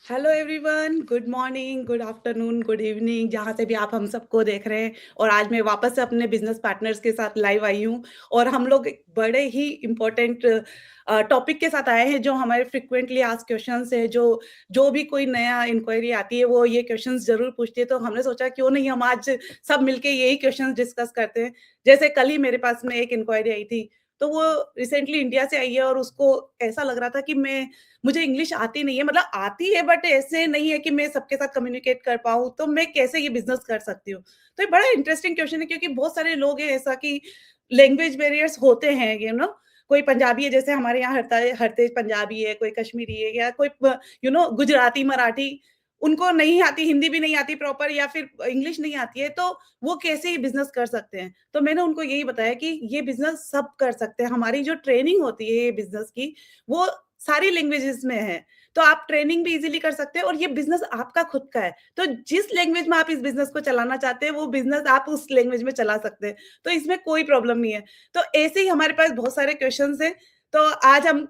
Hello everyone, good morning, good afternoon, good evening, जहाँ से भी आप हम सबको देख रहे हैं। और आज मैं वापस से अपने बिजनेस पार्टनर्स के साथ लाइव आई हूँ और हम लोग एक बड़े ही इम्पोर्टेंट टॉपिक के साथ आए हैं जो हमारे फ्रिक्वेंटली आस्क्ड क्वेश्चंस है। जो जो भी कोई नया इंक्वायरी आती है वो ये क्वेश्चंस ज़रूर पूछती है, तो हमने सोचा क्यों नहीं हम आज सब मिलके यही क्वेश्चंस डिस्कस करते हैं। जैसे कल ही मेरे पास में एक इंक्वायरी आई थी, तो वो रिसेंटली इंडिया से आई है और उसको ऐसा लग रहा था कि मुझे इंग्लिश आती नहीं है, मतलब आती है बट ऐसे नहीं है कि मैं सबके साथ कम्युनिकेट कर पाऊँ, तो मैं कैसे ये बिज़नेस कर सकती हूँ? तो ये बड़ा इंटरेस्टिंग क्वेश्चन है क्योंकि बहुत सारे लोग हैं ऐसा कि लैंग्वेज बैरियर्स होते हैं, कोई पंजाबी है, जैसे हमारे यहाँ हरतेज पंजाबी है, कोई कश्मीरी है या कोई गुजराती, मराठी, उनको नहीं आती, हिंदी भी नहीं आती प्रॉपर या फिर इंग्लिश नहीं आती है, तो वो कैसे ये बिज़नेस कर सकते हैं? तो मैंने उनको यही बताया कि ये बिज़नेस सब कर सकते हैं। हमारी जो ट्रेनिंग होती है ये बिज़नेस की, वो सारी लैंग्वेजेज़ में है। तो आप ट्रेनिंग भी ईज़िली कर सकते हैं और ये बिज़नेस आपका खुद का है। तो जिस लैंग्वेज में आप इस बिज़नेस को चलाना चाहते हैं, वो बिज़नेस आप उस लैंग्वेज में चला सकते हैं। तो इसमें कोई प्रॉब्लम नहीं है। तो ऐसे ही हमारे पास बहुत सारे क्वेश्चन्स हैं। तो आज हम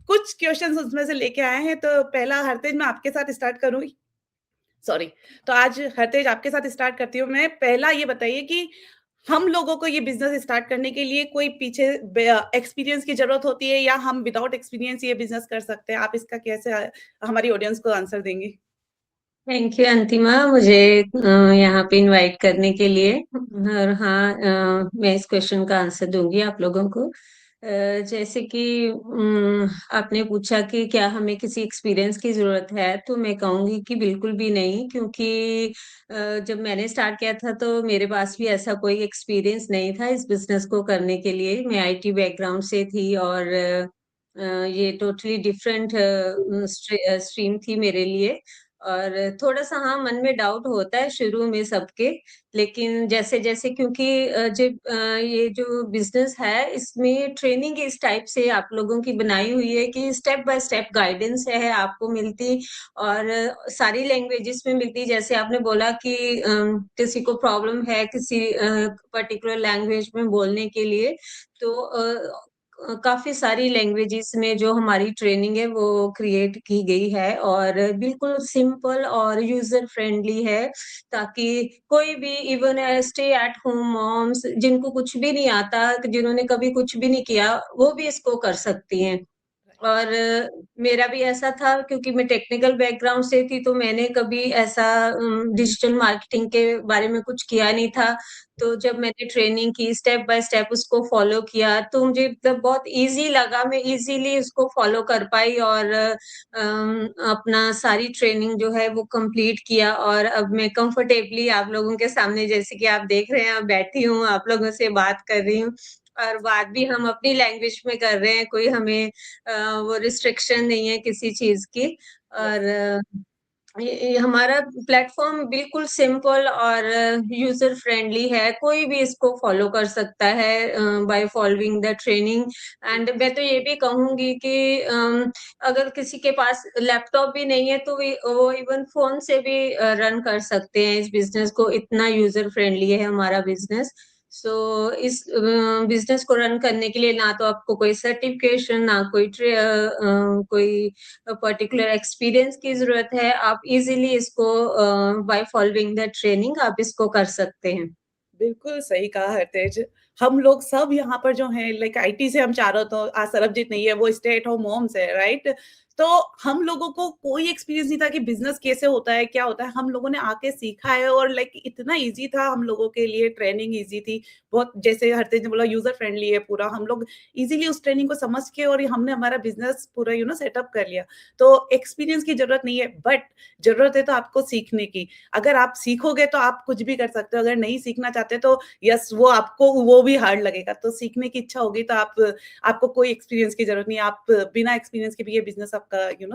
कुछ क्वेश्चन्स उसमें से लेके आए हैं। तो पहला हरतेज मैं आपके साथ स्टार्ट करूँगी। सॉरी। तो आज हरतेज आपके साथ स्टार्ट करती हूँ मैं। पहला ये बताइए कि हम लोगों को ये बिज़नेस स्टार्ट करने के लिए कोई पीछे एक्सपीरियंस की ज़रूरत होती है या हम विदाउट एक्सपीरियंस ये बिज़नेस कर सकते हैं? आप इसका कैसे हमारी ऑडियंस को आंसर देंगी? थैंक यू अंतिमा, मुझे यहाँ पे इनवाइट करने के लिए। और हाँ, मैं इस क्वेश्चन का आंसर दूंगी आप लोगों को। जैसे कि आपने पूछा कि क्या हमें किसी एक्सपीरियंस की जरूरत है, तो मैं कहूँगी कि बिल्कुल भी नहीं, क्योंकि जब मैंने स्टार्ट किया था तो मेरे पास भी ऐसा कोई एक्सपीरियंस नहीं था इस बिजनेस को करने के लिए। मैं आईटी बैकग्राउंड से थी और ये टोटली डिफरेंट स्ट्रीम थी मेरे लिए। और थोड़ा-सा हाँ, मन में डाउट होता है शुरू में सबके, लेकिन जैसे-जैसे क्योंकि ये जो बिज़नेस है, इसमें ट्रेनिंग इस टाइप से आप लोगों की बनाई हुई है कि स्टेप बाय स्टेप गाइडेंस है आपको मिलती, और सारी लैंग्वेजेस में मिलती। जैसे आपने बोला कि किसी को प्रॉब्लम है किसी पर्टिकुलर लैंग्वेज में बोलने के लिए, तो काफ़ी सारी लैंग्वेजेस में जो हमारी ट्रेनिंग है वो क्रिएट की गई है, और बिल्कुल सिंपल और यूज़र फ्रेंडली है, ताकि कोई भी even stay at home moms जिनको कुछ भी नहीं आता, जिन्होंने कभी कुछ भी नहीं किया, वो भी इसको कर सकती हैं। और मेरा भी ऐसा था, क्योंकि मैं टेक्निकल बैकग्राउंड से थी, तो मैंने कभी ऐसा डिजिटल मार्केटिंग के बारे में कुछ किया नहीं था। तो जब मैंने ट्रेनिंग की, स्टेप बाय स्टेप उसको फॉलो किया, तो मुझे मतलब बहुत ईज़ी लगा, मैं ईज़िली उसको फॉलो कर पाई, और अपना सारी ट्रेनिंग जो है वो कंप्लीट किया, और अब मैं कंफर्टेबली आप लोगों के सामने, जैसे कि आप देख रहे हैं, बैठी हूँ, आप लोगों से बात कर रही हूँ, और बात भी हम अपनी लैंग्वेज में कर रहे हैं, कोई हमें वो रिस्ट्रिक्शन नहीं है किसी चीज़ की। यस। और ये हमारा प्लेटफ़ॉर्म बिल्कुल सिंपल और यूज़र फ्रेंडली है, कोई भी इसको फ़ॉलो कर सकता है by following the training. And मैं तो ये भी कहूँगी कि अगर किसी के पास लैपटॉप भी नहीं है, तो वो इवन फ़ोन से भी रन कर सकते हैं इस बिज़नेस को, इतना यूज़र फ्रेंडली है हमारा बिज़नेस। सो इस बिज़नेस को रन करने के लिए ना तो आपको कोई सर्टिफ़िकेशन, ना कोई पर्टिकुलर एक्सपीरियंस की ज़रूरत है। आप इज़िली इसको बाय फॉलोइंग द ट्रेनिंग आप इसको कर सकते हैं। बिल्कुल सही कहा हरतेज। हम लोग सब यहाँ पर जो हैं लाइक आईटी से हम चारों, तो आज सरबजीत नहीं है, वो स्टे एट होम मॉम्स है, राइट? तो हम लोगों को कोई एक्सपीरियंस नहीं था कि बिज़नेस कैसे होता है, क्या होता है? हम लोगों ने आके सीखा है और लाइक इतना ईज़ी था हम लोगों के लिए, ट्रेनिंग ईज़ी थी। बहुत जैसे हरतेज ने बोला यूज़र फ्रेंडली है पूरा, हम लोग ईज़िली उस ट्रेनिंग को समझ के और हमने हमारा बिज़नेस पूरा सेटअप कर लिया। तो एक्सपीरियंस की ज़रूरत नहीं है, बट ज़रूरत है तो आपको सीखने की। अगर आप सीखोगे तो आप कुछ भी कर सकते हो, अगर नहीं सीखना चाहते तो यस, वो आपको वो भी हार्ड लगेगा। तो सीखने की इच्छा होगी तो आपको कोई एक्सपीरियंस की ज़रूरत नहीं है, आप बिना एक्सपीरियंस के भी ये बिज़नेस आपका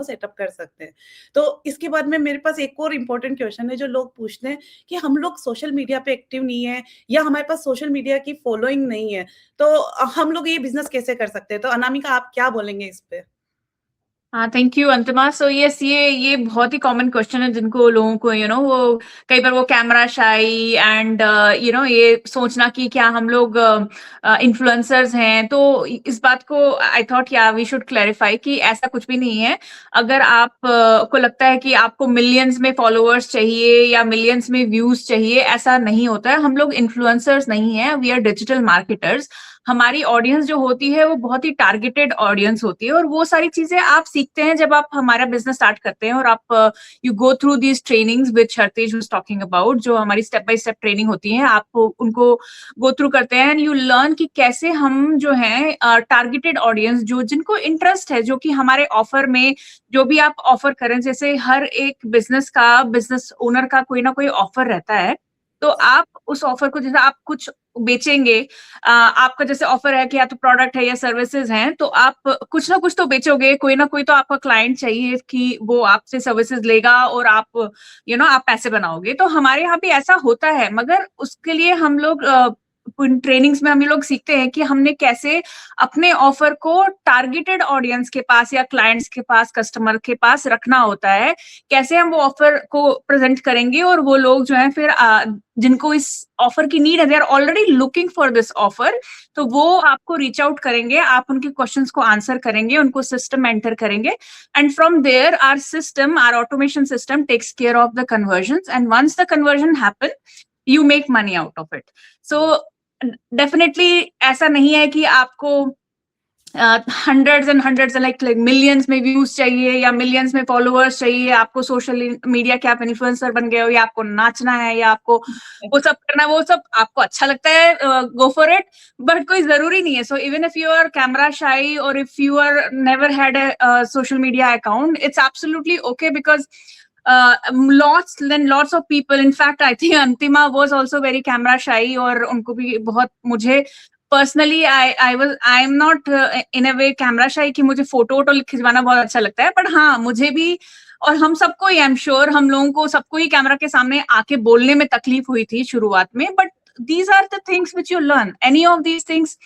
सेटअप कर सकते हैं। तो इसके बाद में मेरे पास एक और इम्पोर्टेंट क्वेश्चन है जो लोग पूछते हैं कि हम लोग सोशल मीडिया पे एक्टिव नहीं है या हमारे पास सोशल मीडिया की फॉलोइंग नहीं है, तो हम लोग ये बिज़नेस कैसे कर सकते हैं? तो अनामिका, आप क्या बोलेंगे इस पे? हाँ, thank you Antima. So yes, ये बहुत ही कॉमन क्वेश्चन है जिनको लोगों को वो कई बार वो कैमरा शाई एंड ये सोचना कि क्या हम लोग इन्फ्लुएंसर्स हैं। तो इस बात को आई थॉट या वी शुड क्लैरिफाई कि ऐसा कुछ भी नहीं है। अगर आप को लगता है कि आपको मिलियंस में फॉलोअर्स चाहिए या मिलियंस में व्यूज चाहिए, ऐसा नहीं होता है। हम लोग इन्फ्लुएंसर्स नहीं है, वी आर डिजिटल मार्केटर्स। हमारी ऑडियंस जो होती है वो बहुत ही टारगेटेड ऑडियंस होती है, और वो सारी चीजें आप सीखते हैं जब आप हमारा बिजनेस स्टार्ट करते हैं और आप you go through these trainings which Hartej was talking about, जो हमारी स्टेप बाय स्टेप ट्रेनिंग होती है, आप उनको गो थ्रू करते हैं एंड यू लर्न कि कैसे हम जो है टारगेटेड ऑडियंस जो जिनको इंटरेस्ट है, जो कि हमारे ऑफर में जो भी आप ऑफर करें, जैसे हर एक बिजनेस ओनर का कोई ना कोई ऑफर रहता है। तो आप उस ऑफर को, जैसे आप कुछ बेचेंगे, आपका जैसे ऑफर है कि या तो प्रोडक्ट है या सर्विसेज हैं, तो आप कुछ ना कुछ तो बेचोगे, कोई ना कोई तो आपका क्लाइंट चाहिए कि वो आपसे सर्विसेज लेगा और आप आप पैसे बनाओगे। तो हमारे यहाँ भी ऐसा होता है, मगर उसके लिए हम लोग ट्रेनिंग्स में हम लोग सीखते हैं कि हमने कैसे अपने ऑफर को टारगेटेड ऑडियंस के पास या क्लाइंट्स के पास, कस्टमर के पास रखना होता है। कैसे हम वो ऑफर को प्रेजेंट करेंगे और वो लोग जो है फिर जिनको इस ऑफर की नीड है, they are already looking for this offer, तो वो आपको रीच आउट करेंगे, आप उनके क्वेश्चंस को आंसर करेंगे, उनको सिस्टम में एंटर करेंगे, and from there our automation system takes care of the conversion, and once the conversion happen you make money out of it. So definitely ऐसा नहीं है कि आपको hundreds and hundreds like millions में views चाहिए या millions में followers चाहिए, आपको सोशल मीडिया के आप इन्फ्लुएंसर बन गए हो, या आपको नाचना है, या आपको वो सब करना है, वो सब आपको अच्छा लगता है, गो फॉर इट, बट कोई जरूरी नहीं है। So even if you are camera shy और if you are never had a social media account, it's absolutely okay, because lots of people, in fact I think Antima was also very camera shy, और उनको भी बहुत, मुझे personally I am not in a way camera शाई कि मुझे photo वोटो खिंचवाना बहुत अच्छा लगता है, बट हाँ मुझे भी, और हम सबको ही, आई एम श्योर हम लोगों को सबको ही कैमरा के सामने आके बोलने में तकलीफ हुई थी शुरुआत में, but these are the things which you learn, any of these things.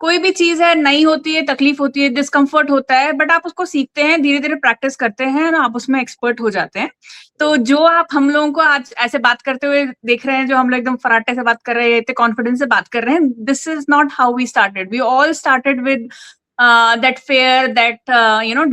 कोई भी चीज है, नई होती है, तकलीफ होती है, डिस्कम्फर्ट होता है, बट आप उसको सीखते हैं, धीरे धीरे प्रैक्टिस करते हैं और आप उसमें एक्सपर्ट हो जाते हैं। तो जो आप हम लोगों को आज ऐसे बात करते हुए देख रहे हैं, जो हम लोग एकदम फराटे से बात कर रहे हैं, इतने कॉन्फिडेंस से बात कर रहे हैं, this is not how we started. We all started with that fear, that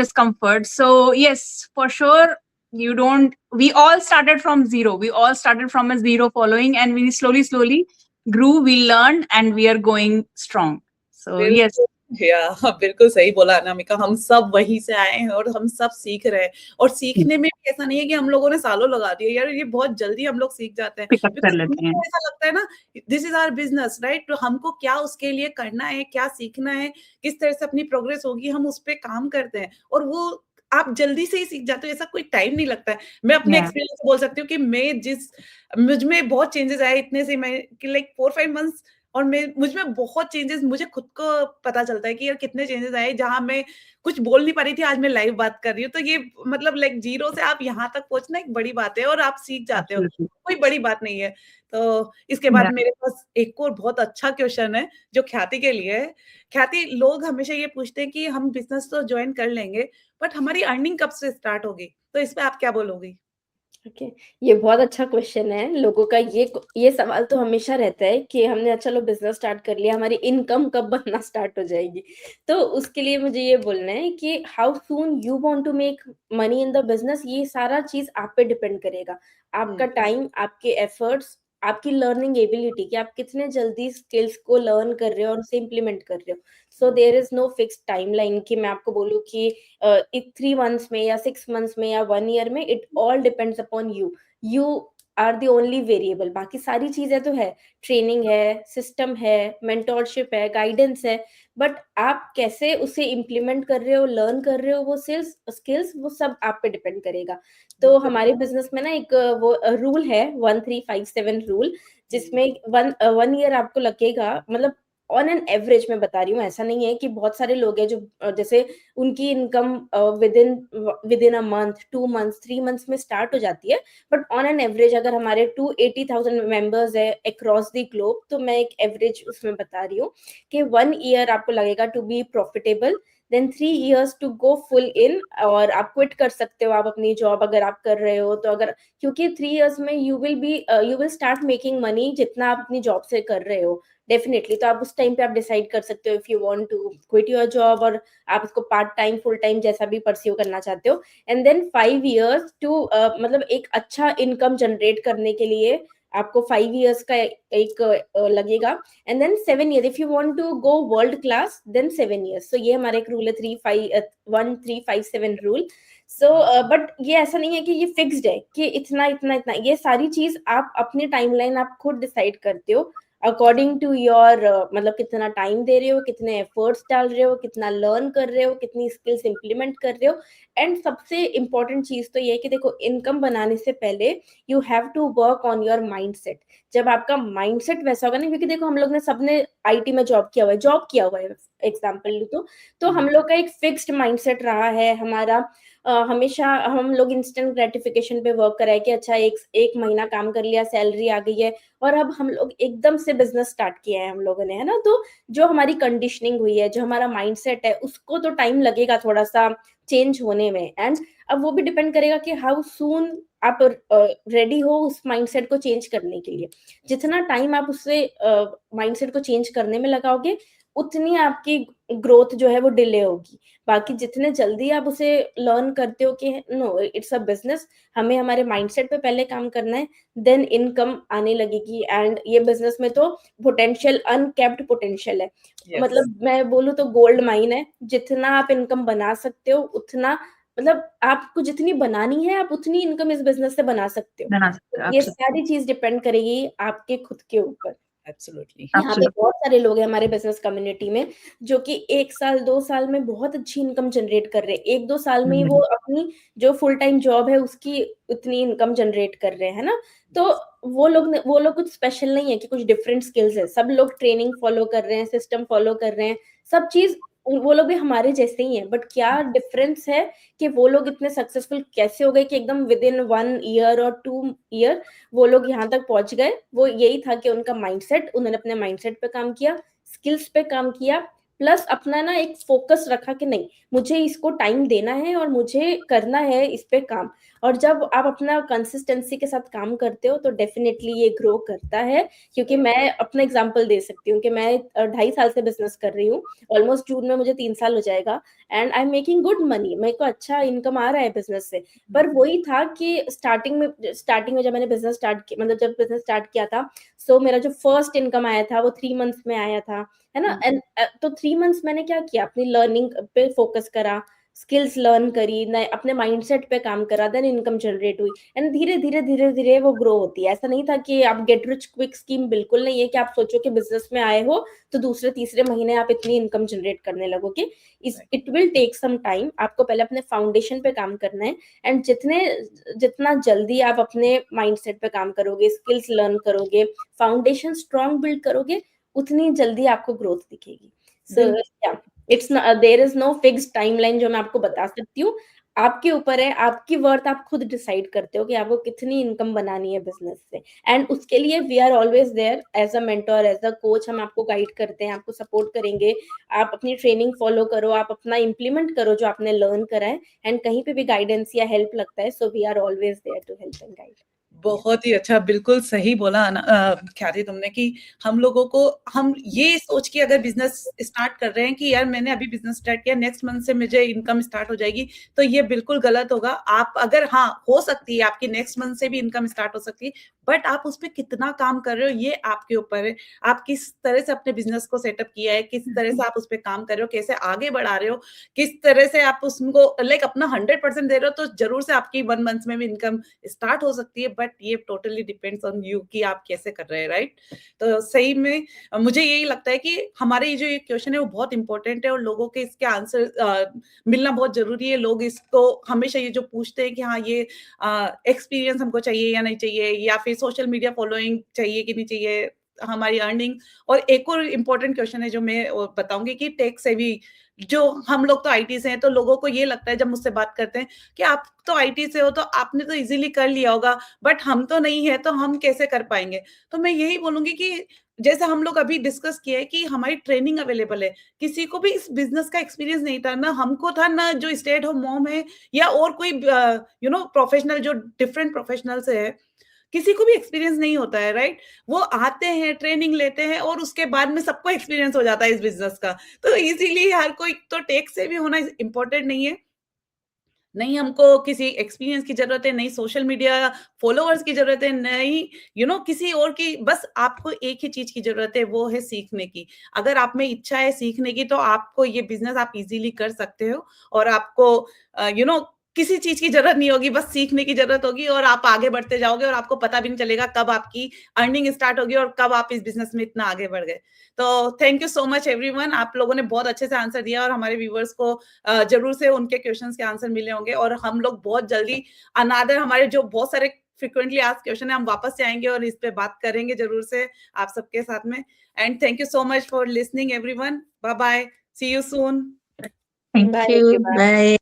discomfort. So yes, for sure, you don't we all started from zero, we all started from a zero following, and we slowly grew, we learned, and we are going strong. So yes. बिल्कुल, या बिल्कुल सही बोला अनामिका, हम सब वहीं से आए हैं और हम सब सीख रहे हैं, और सीखने में भी ऐसा नहीं है कि हम लोगों ने सालों लगा दिए, यार ये बहुत जल्दी हम लोग सीख जाते हैं, पिकअप कर बिकॉज़ लेते हैं। हमको ऐसा लगता है ना, this is our business right? तो हमको क्या उसके लिए करना है, क्या सीखना है, किस तरह से अपनी प्रोग्रेस होगी, हम उस पे काम करते हैं, और वो आप जल्दी से ही सीख जाते हो, ऐसा कोई टाइम नहीं लगता है। मैं अपने Yeah. एक्सपीरियंस से बोल सकती हूँ कि मुझ में बहुत चेंजेस आए इतने से, मैं कि लाइक 4-5 मंथ्स, और मैं मुझ में बहुत चेंजेस, मुझे खुद को पता चलता है कि यार कितने चेंजेस आए, जहाँ मैं कुछ बोल नहीं पा रही थी, आज मैं लाइव बात कर रही हूँ। तो ये मतलब लाइक ज़ीरो से आप यहाँ तक पहुँचना एक बड़ी बात है, और आप सीख जाते हो, Absolutely. कोई बड़ी बात नहीं है। तो इसके बाद Yeah. मेरे पास एक और बहुत अच्छा क्वेश्चन है, जो ख्याति के लिए है। ख्याति, लोग हमेशा ये पूछते हैं कि हम बिज़नेस तो जॉइन कर लेंगे, बट हमारी अर्निंग कब से स्टार्ट होगी? तो इस पे आप क्या बोलोगी? ओके, ये बहुत अच्छा क्वेश्चन है। लोगों का ये सवाल तो हमेशा रहता है कि हमने चलो बिज़नेस स्टार्ट कर लिया, हमारी इनकम कब बनना स्टार्ट हो जाएगी? तो उसके लिए मुझे ये बोलना है कि how soon you want to make money in the business, ये सारा चीज़ आप पे डिपेंड करेगा। हुँ, आपका टाइम, आपके एफर्ट्स, आपकी लर्निंग एबिलिटी कि आप कितने जल्दी स्किल्स को लर्न कर रहे हो और उसे इम्प्लीमेंट कर रहे हो। So there is no fixed timeline कि मैं आपको बोलूँ कि 3 मंथ्स में या 6 मंथ्स में या 1 ईयर में, it all depends upon you. You are the only variable, बाकी सारी चीज़ें तो है, ट्रेनिंग है, सिस्टम है, मेंटरशिप है, गाइडेंस है, बट आप कैसे उसे इम्प्लीमेंट कर रहे हो, लर्न कर रहे हो, वो स्किल्स वो सब आप पे डिपेंड करेगा। तो बिल्कुल। हमारे बिज़नेस में ना एक वो रूल है 1357 रूल, हुँ, जिसमें 1 ईयर आपको लगेगा, मतलब ऑन एन एवरेज मैं बता रही हूँ, ऐसा नहीं है कि बहुत सारे लोग हैं जो जैसे उनकी income within a month, 2 months, 3 months में स्टार्ट हो जाती है। बट ऑन एन एवरेज अगर हमारे 280,000 मेंबर्स है अक्रॉस द ग्लोब, तो मैं एक एवरेज उसमें बता रही हूँ कि 1 ईयर आपको लगेगा to be profitable. Then 3 years to go full in, और आप क्विट कर सकते हो आप अपनी जॉब अगर आप कर रहे हो तो, अगर क्योंकि 3 इयर्स में you will start making money जितना आप अपनी जॉब से कर रहे हो डेफिनेटली। तो आप उस टाइम पे आप डिसाइड कर सकते हो if you want to quit your job, और आप इसको पार्ट टाइम फुल टाइम जैसा भी परस्यू करना चाहते हो। एंड देन 5 इयर्स टू मतलब एक अच्छा इनकम जनरेट करने के लिए आपको 5 इयर्स का एक लगेगा। And then 7 years if you want to go world class, then 7 years. So ये हमारा एक रूल है 1-3-5-7 रूल। सो बट ये ऐसा नहीं है कि ये फिक्स्ड है कि इतना इतना इतना, ये सारी चीज आप अपनी टाइमलाइन आप खुद डिसाइड करते हो अकॉर्डिंग टू योर मतलब कितना टाइम दे रहे हो, कितने एफर्ट्स डाल रहे हो, कितना लर्न कर रहे हो, कितनी स्किल्स इंप्लीमेंट कर रहे हो। एंड सबसे इंपॉर्टेंट चीज तो ये है कि देखो, इनकम बनाने से पहले you have to work on your mindset. जब आपका माइंडसेट वैसा होगा ना, क्योंकि देखो हम लोग ने सबने आईटी में जॉब किया हुआ है एग्जाम्पल तो हम लोग का एक फिक्स्ड माइंडसेट रहा है हमारा। हमेशा हम लोग इंस्टेंट ग्रेटिफिकेशन पे वर्क करा है कि अच्छा एक महीना काम कर लिया, सैलरी आ गई है, और अब हम लोग एकदम से बिजनेस स्टार्ट किया है हम लोगों ने, है ना। तो जो हमारी कंडीशनिंग हुई है, जो हमारा माइंडसेट है, उसको तो टाइम लगेगा थोड़ा सा चेंज होने में। एंड अब वो भी डिपेंड करेगा कि हाउ सून आप रेडी हो उस माइंडसेट को चेंज करने के लिए। जितना टाइम आप उससे माइंडसेट को चेंज करने में लगाओगे, उतनी आपकी ग्रोथ जो है वो डिले होगी। बाकी जितने जल्दी आप उसे लर्न करते हो कि नो इट्स अ बिजनेस, हमें हमारे माइंडसेट पे पहले काम करना है, देन इनकम आने लगेगी। एंड ये बिजनेस में तो पोटेंशियल, अनकैप्ड पोटेंशियल है। यस। मतलब मैं बोलूँ तो गोल्ड माइन है। जितना आप इनकम बना सकते हो उतना, मतलब आपको जितनी बनानी है आप उतनी इनकम इस बिजनेस से बना सकते हो। बना सकते तो हो, ये absolutely, सारी चीज डिपेंड करेगी आपके खुद के ऊपर। एब्सोल्युटली। यहाँ पे absolutely. बहुत सारे लोग हैं हमारे बिजनेस कम्युनिटी में जो कि 1 साल 2 साल में बहुत अच्छी इनकम जनरेट कर रहे हैं। 1-2 साल में ही वो अपनी जो फुल टाइम जॉब है उसकी उतनी इनकम जनरेट कर रहे हैं, है ना। तो वो लोग कुछ स्पेशल नहीं है कि कुछ डिफरेंट स्किल्स है। सब लोग ट्रेनिंग फॉलो कर रहे हैं, सिस्टम फॉलो कर रहे हैं, सब चीज वो लोग भी हमारे जैसे ही हैं। बट क्या डिफरेंस है कि वो लोग इतने सक्सेसफुल कैसे हो गए कि एकदम विद इन 1 ईयर और 2 ईयर वो लोग यहाँ तक पहुंच गए। वो यही था कि उनका माइंडसेट, उन्होंने अपने माइंडसेट पे काम किया, स्किल्स पे काम किया, प्लस अपना ना एक फोकस रखा कि नहीं मुझे इसको टाइम देना है और मुझे करना है इस पे काम। और जब आप अपना कंसिस्टेंसी के साथ काम करते हो तो डेफिनेटली ये ग्रो करता है। क्योंकि मैं अपना एग्जांपल दे सकती हूँ कि मैं 2.5 साल से बिजनेस कर रही हूँ। ऑलमोस्ट जून में मुझे 3 साल हो जाएगा। And I am making good money, मेरे को अच्छा इनकम आ रहा है बिजनेस से। पर वही था कि स्टार्टिंग में जब मैंने बिजनेस स्टार्ट किया, मतलब जब बिजनेस स्टार्ट किया था, सो मेरा जो फर्स्ट इनकम आया था वो 3 मंथ्स में आया था, है ना। एंड तो 3 मंथ्स मैंने क्या किया, अपनी लर्निंग पे फोकस करा, स्किल्स लर्न करी, नए अपने माइंडसेट पे काम करा, देन इनकम जनरेट हुई। एंड धीरे धीरे धीरे धीरे वो ग्रो होती है। ऐसा नहीं था कि आप गेट रिच क्विक स्कीम, बिल्कुल नहीं है कि आप सोचो कि बिजनेस में आए हो तो दूसरे तीसरे महीने आप इतनी इनकम जनरेट करने लगोगे। It will take some time. आपको पहले अपने फाउंडेशन पे काम करना है। एंड जितना जल्दी आप अपने माइंडसेट पे काम करोगे, स्किल्स लर्न करोगे, फाउंडेशन स्ट्रॉन्ग बिल्ड करोगे, उतनी जल्दी आपको ग्रोथ दिखेगी। सो या it's there is no fixed timeline जो मैं आपको बता सकती हूँ। आपके ऊपर है, आपकी वर्थ आप खुद डिसाइड करते हो कि आपको कितनी इनकम बनानी है बिजनेस से। एंड उसके लिए we are always there as a mentor, as a coach. हम आपको गाइड करते हैं, आपको सपोर्ट करेंगे। आप अपनी ट्रेनिंग फॉलो करो, आप अपना इम्प्लीमेंट करो जो आपने लर्न करा है। एंड कहीं पे भी गाइडेंस या हेल्प लगता है, so we are always there to help and guide. बहुत ही अच्छा, बिल्कुल सही बोला ख्याति तुमने कि हम लोगों को, हम ये सोच के अगर बिजनेस स्टार्ट कर रहे हैं कि यार मैंने अभी बिजनेस स्टार्ट किया, नेक्स्ट मंथ से मुझे इनकम स्टार्ट हो जाएगी, तो ये बिल्कुल गलत होगा। आप अगर, हाँ हो सकती है आपकी नेक्स्ट मंथ से भी इनकम स्टार्ट हो सकती है, बट आप उस पर कितना काम कर रहे हो ये आपके ऊपर है। आप किस तरह से अपने बिजनेस को सेटअप किया है, किस तरह से आप उस पर काम कर रहे हो, कैसे आगे बढ़ा रहे हो, किस तरह से आप उसको लाइक अपना 100% दे रहे हो, तो जरूर से आपकी 1 मंथ में भी इनकम स्टार्ट हो सकती है। बट ये टोटली डिपेंड्स ऑन यू कि आप कैसे कर रहे हैं, राइट। तो सही में मुझे यही लगता है कि हमारे ये जो ये क्वेश्चन है वो बहुत इंपॉर्टेंट है और लोगों के इसके आंसर मिलना बहुत जरूरी है। लोग इसको हमेशा ये जो पूछते हैं कि हाँ ये एक्सपीरियंस हमको चाहिए या नहीं चाहिए, या फिर सोशल मीडिया फॉलोइंग चाहिए कि नहीं चाहिए, हमारी अर्निंग। और एक और इम्पोर्टेंट क्वेश्चन है जो मैं बताऊंगी कि टेक सेवी, जो हम लोग तो आईटी से हैं, तो लोगों को ये लगता है जब मुझसे बात करते हैं कि आप तो आईटी से हो तो आपने तो इजीली कर लिया होगा, बट हम तो नहीं है तो हम कैसे कर पाएंगे। तो मैं यही बोलूंगी कि जैसे हम लोग अभी डिस्कस किए कि हमारी ट्रेनिंग अवेलेबल है। किसी को भी इस बिज़नेस का एक्सपीरियंस नहीं था, ना हमको था, ना जो स्टे एट होम मॉम है या और कोई प्रोफेशनल जो डिफरेंट प्रोफेशनल से है, किसी को भी एक्सपीरियंस नहीं होता है, राइट? वो आते हैं, ट्रेनिंग लेते हैं और उसके बाद में सबको एक्सपीरियंस हो जाता है इस बिज़नेस का। तो इज़िली हर कोई तो टेक से भी होना इम्पोर्टेंट नहीं है। नहीं हमको किसी एक्सपीरियंस की ज़रूरत है, नहीं सोशल मीडिया फॉलोवर्स की ज़रूरत है, नहीं किसी और की, बस आपको एक ही चीज़ की ज़रूरत है, वो है सीखने की। अगर आप में इच्छा है सीखने की, तो आपको ये बिज़नेस आप ईज़िली कर सकते हो और आपको किसी चीज़ की ज़रूरत नहीं होगी, बस सीखने की ज़रूरत होगी और आप आगे बढ़ते जाओगे और आपको पता भी नहीं चलेगा कब आपकी अर्निंग स्टार्ट होगी और कब आप इस बिज़नेस में इतना आगे बढ़ गए। तो thank you so much everyone, आप लोगों ने बहुत अच्छे से आंसर दिया और हमारे व्यूअर्स को ज़रूर से उनके क्वेश्चंस के आंसर मिले होंगे और हम लोग बहुत जल्दी अनदर हमारे जो बहुत सारे फ्रीक्वेंटली आस्क्ड क्वेश्चन है, हम वापस से आएँगे और इस पे बात करेंगे ज़रूर से आप सबके साथ में। And thank you so much for listening everyone. Bye bye. See you soon. Thank bye you, everyone. Bye.